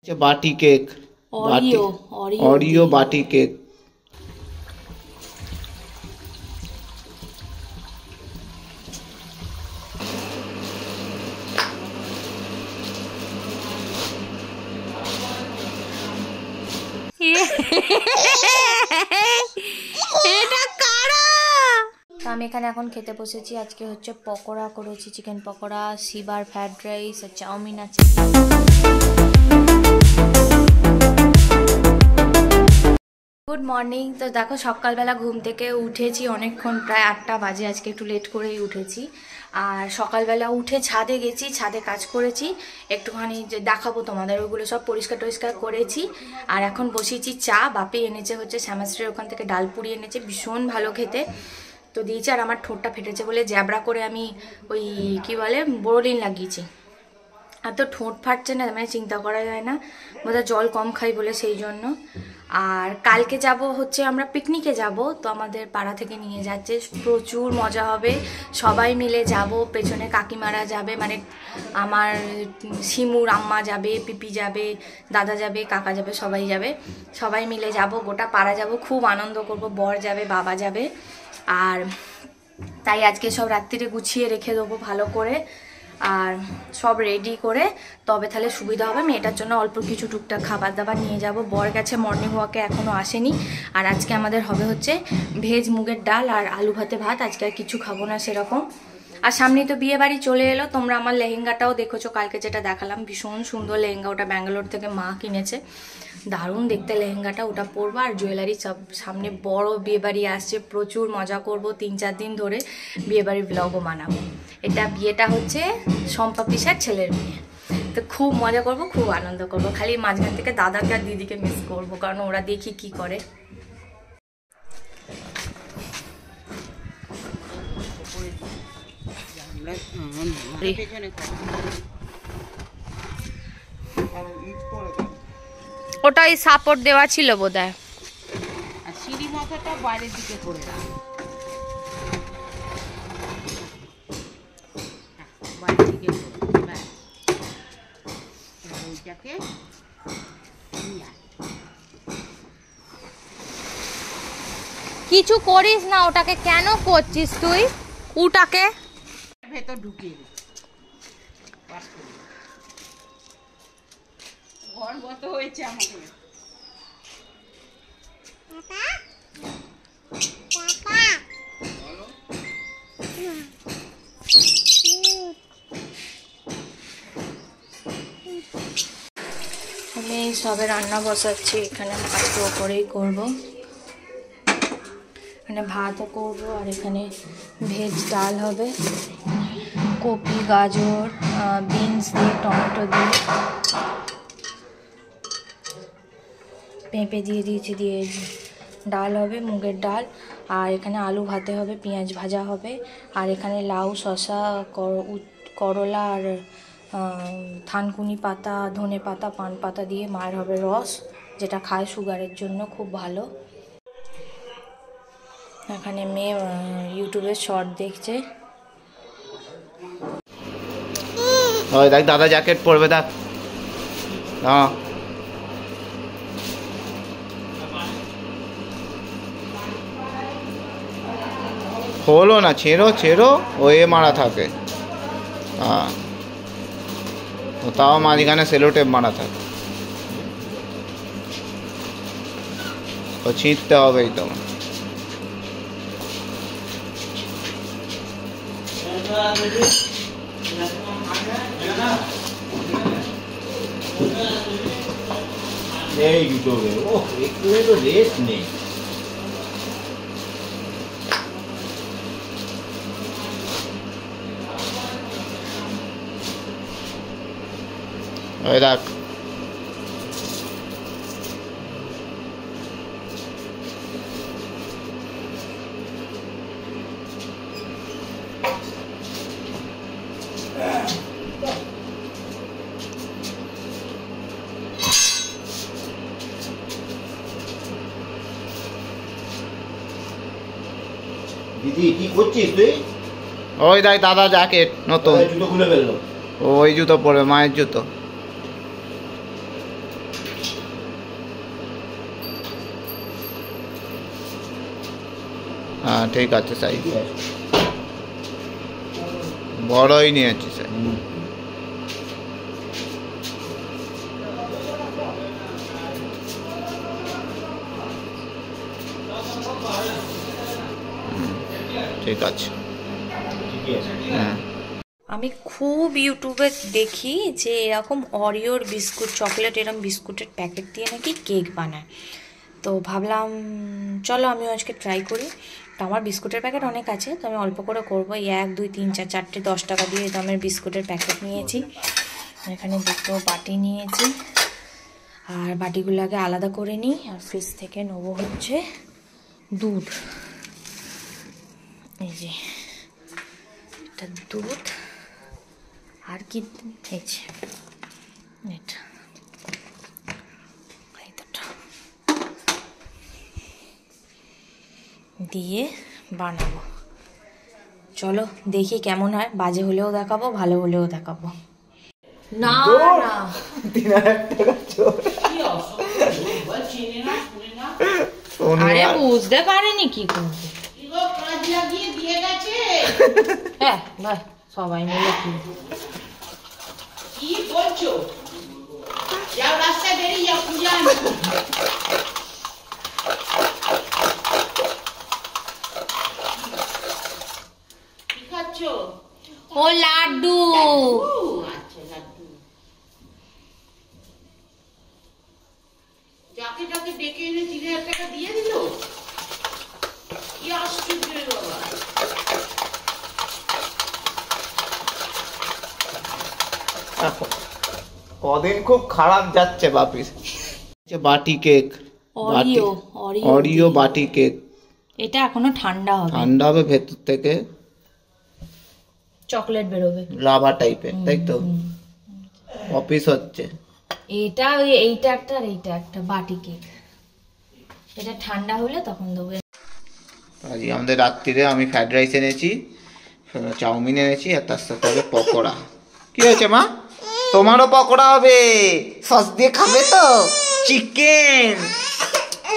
बाटी cake, Oreo बाटी cake. আমি এখানে এখন খেতে বসেছি। আজকে হচ্ছে পকোড়া করেছি, চিকেন পকোড়া, সিবার ফ্রাইড রাইস আর চাউমিন আছে। Good morning. তো দেখো সকালবেলা ঘুম থেকে উঠেছি অনেকক্ষণ, প্রায় 8টা বাজে। আজকে একটু লেট করেই উঠেছি। আর সকালবেলা উঠে ছাদে গেছি, ছাদে কাজ করেছি, একটুখানি যে দেখাবো তোমাদের, ওগুলো সব পরিষ্কার টরিষ্কার করেছি। আর এখন বসিয়েছি চা। বাপি এনেছে হচ্ছে শ্যামাশ্রীর ওখান থেকে ডালপুরি এনেছে, ভীষণ ভালো খেতে, তো দিয়েছি। আর আমার ঠোঁটটা ফেটেছে বলে জ্যাবরা করে আমি ওই কি বলে বোরোলিন লাগিয়েছি। আর তো ঠোঁট ফাটছে না, মানে চিন্তা করা যায় না, বোধহয় জল কম খাই বলে সেই জন্য। আর কালকে যাব হচ্ছে আমরা পিকনিকে যাব, তো আমাদের পাড়া থেকে নিয়ে যাচ্ছে, প্রচুর মজা হবে, সবাই মিলে যাব। পেছনে কাকিমারা যাবে, মানে আমার শিমুর আম্মা যাবে, পিপি যাবে, দাদা যাবে, কাকা যাবে, সবাই যাবে, সবাই মিলে যাব, গোটা পাড়া যাব, খুব আনন্দ করব। বর যাবে, বাবা যাবে। আর তাই আজকে সব রাত্রিরে গুছিয়ে রেখে দেবো ভালো করে, আর সব রেডি করে, তবে তাহলে সুবিধা হবে। মেয়েটার জন্য অল্প কিছু টুকটাক খাবার দাবার নিয়ে যাব। বর গেছে মর্নিং ওয়াকে, এখনও আসেনি। আর আজকে আমাদের হবে হচ্ছে ভেজ মুগের ডাল আর আলু ভাতে ভাত। আজকে আর কিছু খাবো না সেরকম। আর সামনেই তো বিয়ে বাড়ি চলে এলো। তোমরা আমার লেহেঙ্গাটাও দেখেছো কালকে, যেটা দেখালাম, ভীষণ সুন্দর লেহেঙ্গা। ওটা ব্যাঙ্গালোর থেকে মা কিনেছে, দারুণ দেখতে লেহেঙ্গাটা, ওটা পরবো। আর জুয়েলারি সব, সামনে বড় বিয়ে বাড়ি আসছে, প্রচুর মজা করব। 3-4 দিন ধরে বিয়ে বাড়ির ব্লগও বানাবো। এটা বিয়েটা হচ্ছে শম্পা পিসার ছেলের বিয়ে, তো খুব মজা করব, খুব আনন্দ করব। খালি মাঝখান থেকে দাদাকে আর দিদিকে মিস করবো, কারণ ওরা দেখি কি করে। ওটাই সাপোর্ট দেওয়া ছিল বোধহয়। আর সিঁড়ি মাথাটা বাইরের দিকে করে দাও, বাইরের দিকে ওইটাকে কিছু করিস না, ওটাকে কেন করছিস তুই? ওটাকে ভেতর ঢুকিয়ে দে, ঘর মতো হয়েছে আমাকে। আমি সবে রান্না বসাচ্ছি, এখানে ভাতটা ওপরেই করবো, এখানে ভাতও করবো, আর এখানে ভেজ ডাল হবে, কপি, গাজর, বিনস দিয়ে, টমেটো দিয়ে, পেঁপে দিয়ে দিয়েছি, দিয়ে ডাল হবে, মুগের ডাল। আর এখানে আলু ভাতে হবে, পেঁয়াজ ভাজা হবে। আর এখানে লাউ, শসা, করলা আর থানকুনি পাতা, ধনে পাতা, পান পাতা দিয়ে মায়ের হবে রস, যেটা খায় সুগারের জন্য, খুব ভালো। এখানে মেয়ে ইউটিউবে শর্ট দেখছে। ওই দেখ দাদা জ্যাকেট পরবে, দেখ। হ্যাঁ, খোলো না, ছেড়ো ছেড়ো, ও এ মারা থাকে। হ্যাঁ, তো তাও মাঝখানে সেলো টেপ মারা থাকে, ও ছিঁড়তে হবেই তোমার। এই দুটো ও একটু তো রেস্ট নেই। ওই দেখ, দিদি কি করছিস তুই? ওই দেখ দাদা জ্যাকেট নতুন, জুতো খুলে ফেললো, ওই জুতো পরবে, মায়ের জুতো। হ্যাঁ ঠিক আছে, সাইজ বড়ই নিয়েছি স্যার। ঠিক আছে। হ্যাঁ আমি খুব ইউটিউবে দেখি যে এরকম অরিওর বিস্কুট, চকলেট এরকম বিস্কুটের প্যাকেট দিয়ে নাকি কেক বানায়। তো ভাবলাম চলো আমিও আজকে ট্রাই করি। তো আমার বিস্কুটের প্যাকেট অনেক আছে, তো আমি অল্প করে করবো। এই 1 2 3 4 4টে 10 টাকা দিয়ে দামের বিস্কুটের প্যাকেট নিয়েছি। এখানে দুটো বাটি নিয়েছি, আর বাটিগুলোকে আলাদা করে নিই। আর ফ্রিজ থেকে নেবো হচ্ছে দুধ। এই যে এটা দুধ, আর কি এই যে এটা দিয়ে বানাবো। চলো দেখি কেমন হয়, বাজে হলেও দেখাবো, ভালো হলেও দেখাবো। না না 3000 টাকা চোর। আরে বুঝতে পারিনি কি করবে। হ্যাঁ ভাই সবাই মিলে কি বলছো? যাও রাস্তায় বেরিয়ে যাও, পূজা কি খাচ্ছো? ও লাড্ডু। আচ্ছা লাড্ডু। যাকে যাকে ডেকে এনে 3000 টাকা দিয়ে দিল, কি আশ্চর্য রে বাবা। কদিন খুব খারাপ যাচ্ছে বাপির। বাটি কেক, অরিও অরিও বাটি কেক। এটা এখনো ঠান্ডা হবে, ঠান্ডা হবে, ভেতর থেকে চকলেট বেরোবে, লাভা টাইপের, তাই তো? অফিস হচ্ছে এটা এইটা একটা আর এইটা একটা বাটি কেক। এটা ঠান্ডা হলে তখন দেবে। আজকে আমাদের রাত্রিরে আমি ফ্রাইড রাইস এনেছি, চাউমিন এনেছি, আর তার সাথে হবে পকোড়া। কি হয়েছে মা? তোমারও পকোড়া হবে, সস দিয়ে খাবে তো? চিকেন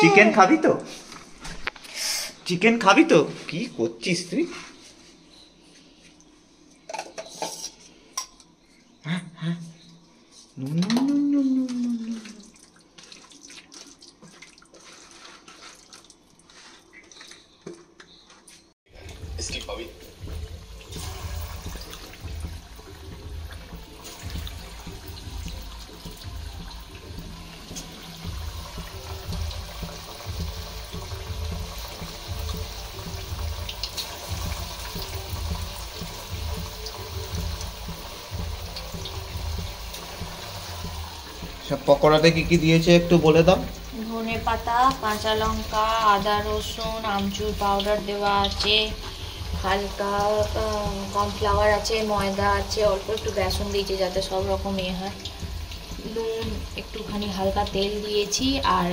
চিকেন খাবি তো? চিকেন খাবি তো? কি করছিস তুই? হ্যাঁ হ্যাঁ, নুন নুন নুন নুন নুন নুন। সব পকোড়াতে কি কি দিয়েছে একটু বলে দাও। ধনে পাতা, কাঁচা লঙ্কা, আদা রসুন, আমচুর পাউডার দেওয়া আছে, হালকা কর্নফ্লাওয়ার আছে, ময়দা আছে, অল্প একটু বেসন দিয়েছি যাতে সব রকম হয়, নুন, একটুখানি হালকা তেল দিয়েছি, আর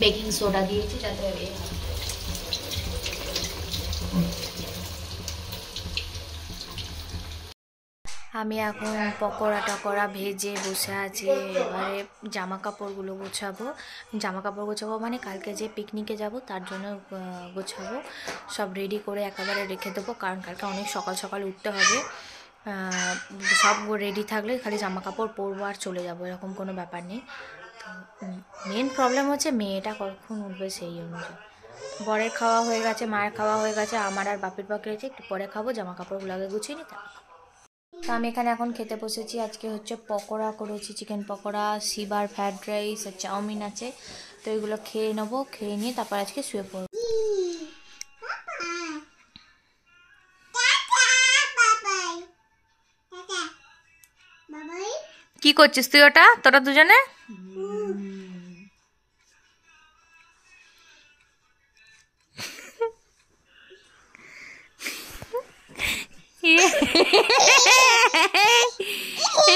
বেকিং সোডা দিয়েছি যাতে আমি এখন পকোড়া টকোড়া ভেজে বসে আছি। এবারে জামা কাপড়গুলো গোছাবো মানে কালকে যে পিকনিকে যাব তার জন্য গোছাবো। সব রেডি করে একেবারে রেখে দেবো, কারণ কালকে অনেক সকাল সকাল উঠতে হবে। সব রেডি থাকলে খালি জামা কাপড় পরবো আর চলে যাবো, এরকম কোনো ব্যাপার নেই। তো মেন প্রবলেম হচ্ছে মেয়েটা কখন উঠবে সেই অনুযায়ী। বরের খাওয়া হয়ে গেছে, মায়ের খাওয়া হয়ে গেছে, আমার আর বাপের বাকি রয়েছে, একটু পরে খাবো। জামা কাপড়গুলো আগে গুছিয়ে নিই তারপর। তো আমি এখানে এখন খেতে বসেছি। আজকে হচ্ছে পকোড়া করেছি, চিকেন পকোড়া, শিবার ফ্রাইড রাইস আর চাউমিন আছে। তো এগুলো খেয়ে নেবো, খেয়ে নিয়ে তারপর আজকে শুয়ে পড়বো। কি করছিস তুই ওটা, তোরা দুজনে?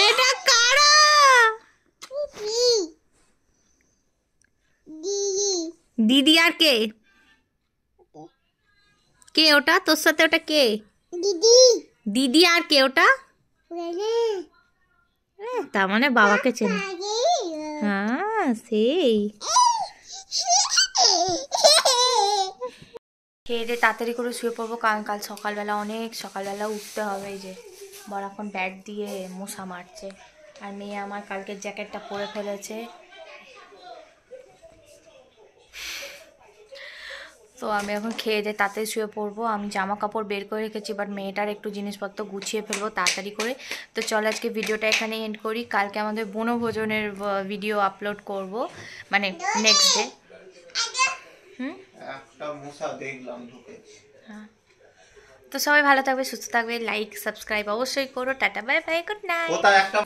এটা কারা? দিদি। আর কে কে ওটা তোর সাথে? ওটা কে? দিদি। আর কে ওটা? তার মানে বাবাকে চেনে। হ্যাঁ সেই। খেয়ে দিয়ে তাড়াতাড়ি করে শুয়ে পড়বো, কারণ কাল সকালবেলা অনেক সকালবেলা উঠতে হবে। এই যে বড় এখন ব্যাট দিয়ে মশা মারছে, আর মেয়ে আমার কালকের জ্যাকেটটা পরে ফেলেছে। তো আমি এখন খেয়ে দিয়ে তাড়াতাড়ি শুয়ে পড়বো। আমি জামা কাপড় বের করে রেখেছি, বাট মেয়েটার একটু জিনিসপত্র গুছিয়ে ফেলবো তাড়াতাড়ি করে। তো চল আজকে ভিডিওটা এখানে এন্ড করি। কালকে আমাদের বনভোজনের ভিডিও আপলোড করব, মানে নেক্সট ডে। একটা মশা দেখলাম ঢুকেছে। হ্যাঁ, তো সবাই ভালো থাকবে, সুস্থ থাকবে, লাইক সাবস্ক্রাইব অবশ্যই করো। Tata bye bye, good night. কোথায় একটা